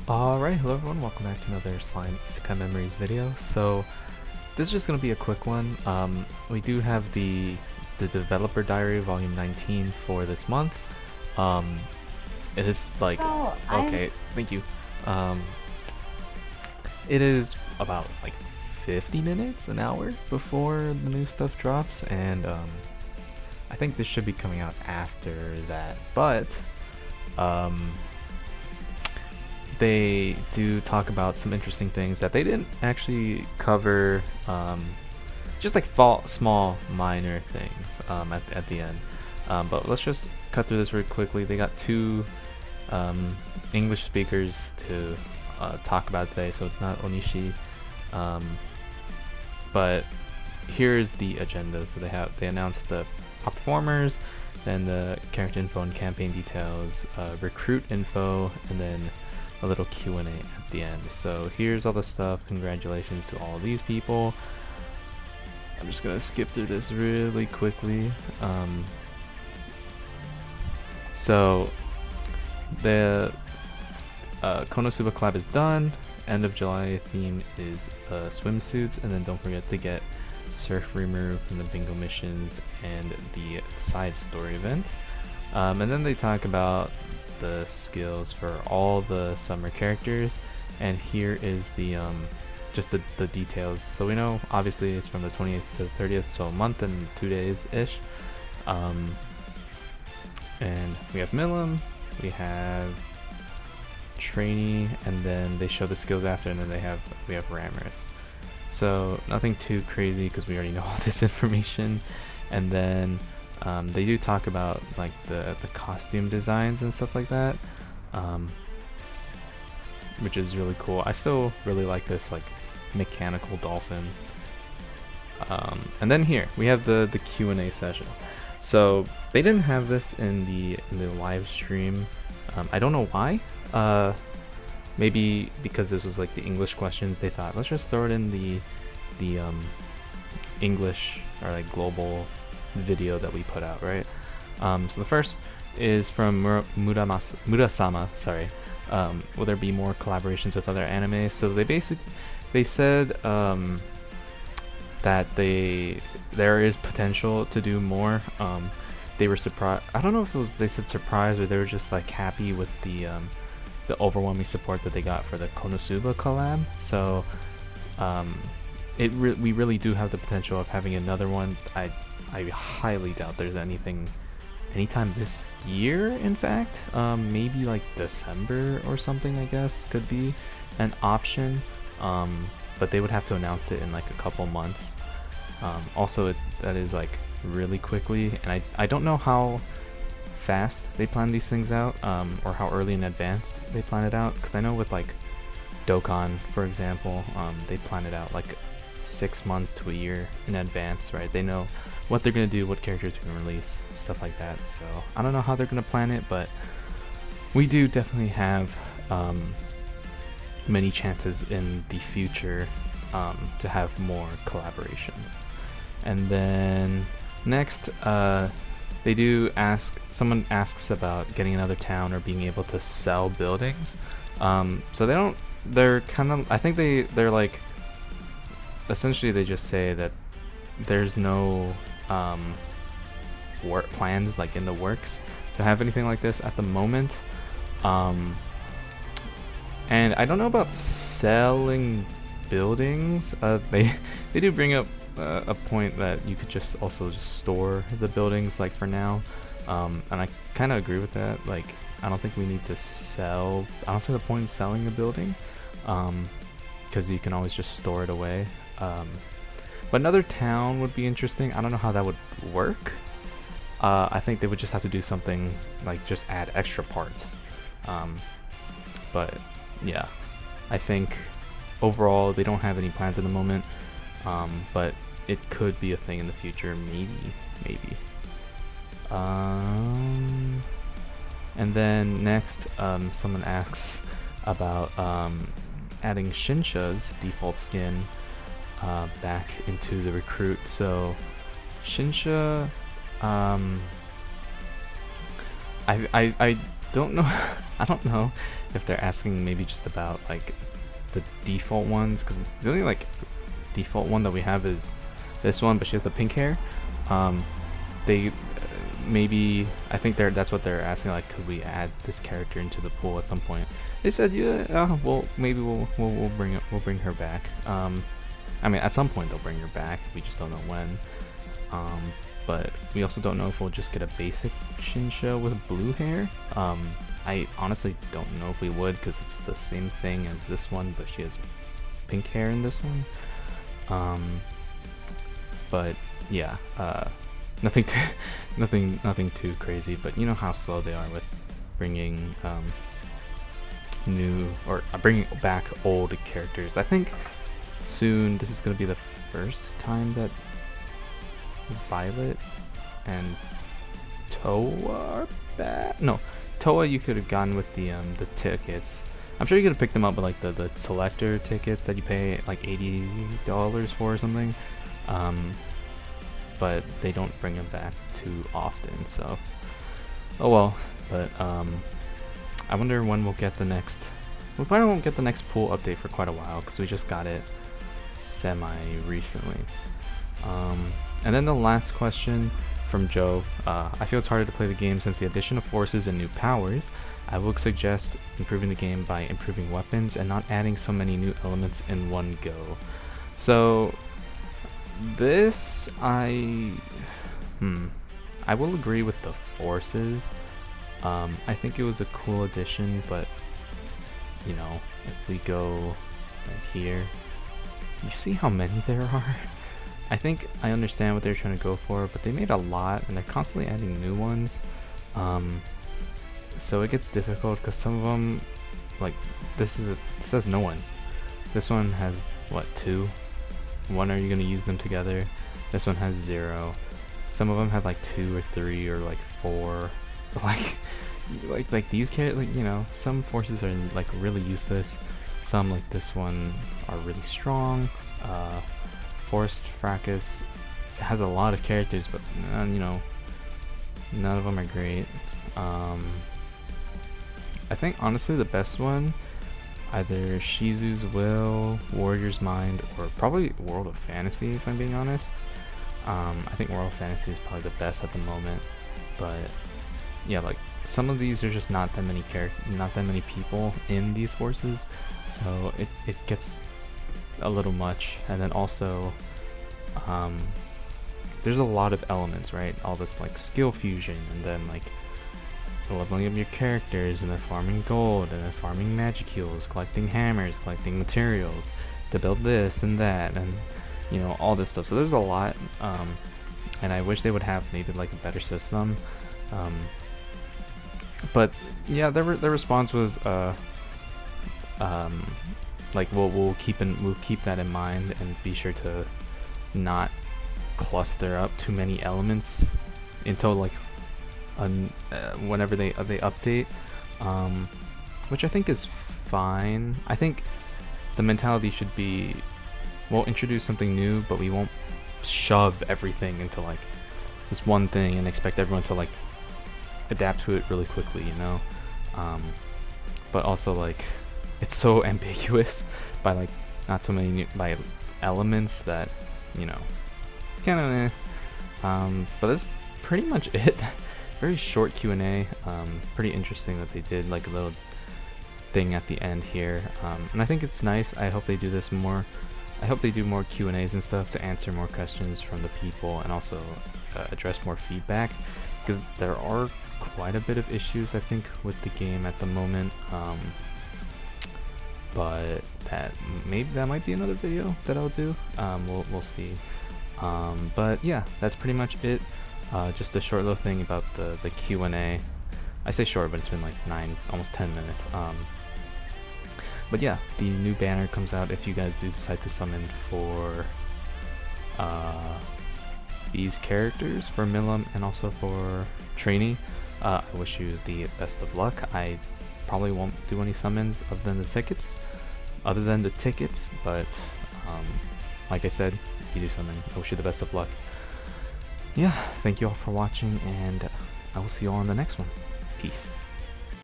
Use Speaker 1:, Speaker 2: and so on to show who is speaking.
Speaker 1: Alright, hello everyone, welcome back to another Slime Isekai Memories video. So, this is just going to be a quick one. We do have the Developer Diary Volume 19 for this month. It is like, okay, thank you. It is about like 50 minutes, an hour before the new stuff drops, and I think this should be coming out after that, but they do talk about some interesting things that they didn't actually cover, just like small minor things at the end. But let's just cut through this very quickly. They got two English speakers to talk about today, so it's not Onishi. But here's the agenda. So they announced the top performers, then the character info and campaign details, recruit info, and then a little Q&A at the end. So here's all the stuff. Congratulations to all these people. I'm just gonna skip through this really quickly. So the Konosuba collab is done. End of July theme is swimsuits, and then don't forget to get surf removed from the bingo missions and the side story event. And then they talk about the skills for all the summer characters, and here is the just the details. So we know obviously it's from the 28th to the 30th, so a month and 2 days ish. And we have Milim, we have Trainee, and then they show the skills after, and then we have Ramorous. So nothing too crazy because we already know all this information. And then they do talk about like the costume designs and stuff like that, which is really cool. I still really like this like mechanical dolphin. And then here we have the Q&A session. So they didn't have this in the live stream. I don't know why. Maybe because this was like the English questions, they thought let's just throw it in the English or like global video that we put out, right? So the first is from Murasama. Sorry. Will there be more collaborations with other anime? So they said that there is potential to do more. They were surprised. I don't know if it was they said surprised or they were just like happy with the overwhelming support that they got for the Konosuba collab. So we really do have the potential of having another one. I highly doubt there's anytime this year, in fact. Maybe like December or something, I guess, could be an option. But they would have to announce it in like a couple months. Also, that is like really quickly, and I don't know how fast they plan these things out, or how early in advance they plan it out, because I know with like Dokkan, for example, they plan it out like 6 months to a year in advance, right? They know what they're gonna do, what characters are gonna release, stuff like that. So I don't know how they're gonna plan it, but we do definitely have many chances in the future to have more collaborations. And then next, they do someone asks about getting another town or being able to sell buildings. So they're kind of, I think they're like, essentially they just say that there's no work plans like in the works to have anything like this at the moment. And I don't know about selling buildings. They do bring up a point that you could just store the buildings like for now, and I kind of agree with that. Like I don't think we need to sell. I don't see the point in selling a building, because you can always just store it away. But another town would be interesting. I don't know how that would work. I think they would just have to do something like just add extra parts. But yeah, I think overall they don't have any plans at the moment, but it could be a thing in the future, maybe. And then next, someone asks about adding Shinsha's default skin back into the recruit. So Shinsha, I don't know. I don't know if they're asking maybe just about like the default ones, because the only like default one that we have is this one, but she has the pink hair. They maybe, I think that's what they're asking, like could we add this character into the pool at some point. They said yeah, well maybe we'll bring her back. I mean at some point they'll bring her back, we just don't know when. But we also don't know if we'll just get a basic Shinsho with blue hair. I honestly don't know if we would, because it's the same thing as this one, but she has pink hair in this one. But yeah, nothing too crazy. But you know how slow they are with bringing new or bringing back old characters. I think soon this is gonna be the first time that Violet and Toa are back. No, Toa you could have gone with the tickets. I'm sure you could have picked them up with like the selector tickets that you pay like $80 for or something. But they don't bring them back too often, so oh well. But I wonder when we'll get the next. We probably won't get the next pool update for quite a while, because we just got it semi recently. And then the last question from Joe. I feel it's harder to play the game since the addition of forces and new powers. I would suggest improving the game by improving weapons and not adding so many new elements in one go. So this, I will agree with the forces. I think it was a cool addition, but you know, if we go right here, you see how many there are? I think I understand what they're trying to go for, but they made a lot and they're constantly adding new ones. So it gets difficult because some of them, like this has no one. This one has what, 2? One, are you gonna use them together? This one has 0. Some of them have like 2 or 3 or like 4. But like these characters, like, you know, some forces are like really useless. Some like this one are really strong. Forced Fracas has a lot of characters, but you know, none of them are great. I think honestly the best one, either Shizu's Will, Warrior's Mind, or probably World of Fantasy, if I'm being honest. I think World of Fantasy is probably the best at the moment, but yeah, like some of these are just not that many people in these forces, so it gets a little much. And then also there's a lot of elements, right? All this like skill fusion, and then like the leveling of your characters, and then farming gold, and then farming magicules, collecting hammers, collecting materials to build this and that, and you know, all this stuff. So there's a lot, and I wish they would have maybe like a better system. But yeah, their response was like we'll keep that in mind and be sure to not cluster up too many elements until like whenever they update, which I think is fine. I think the mentality should be, we'll introduce something new, but we won't shove everything into like this one thing and expect everyone to like adapt to it really quickly, you know. But also like it's so ambiguous by like not so many by elements that, you know, kind of but that's pretty much it. Very short Q&A. Pretty interesting that they did like a little thing at the end here, and I think it's nice. I hope they do this more. I hope they do more Q&As and stuff to answer more questions from the people, and also address more feedback, because there are quite a bit of issues I think with the game at the moment. But that might be another video that I'll do. We'll see. But yeah, that's pretty much it. Just a short little thing about the Q&A. I say short, but it's been like almost 10 minutes. But yeah, the new banner comes out if you guys do decide to summon for these characters, for Milim and also for Trainee. I wish you the best of luck. I probably won't do any summons other than the tickets, but like I said, if you do summon, I wish you the best of luck. Yeah, thank you all for watching, and I will see you all in the next one. Peace.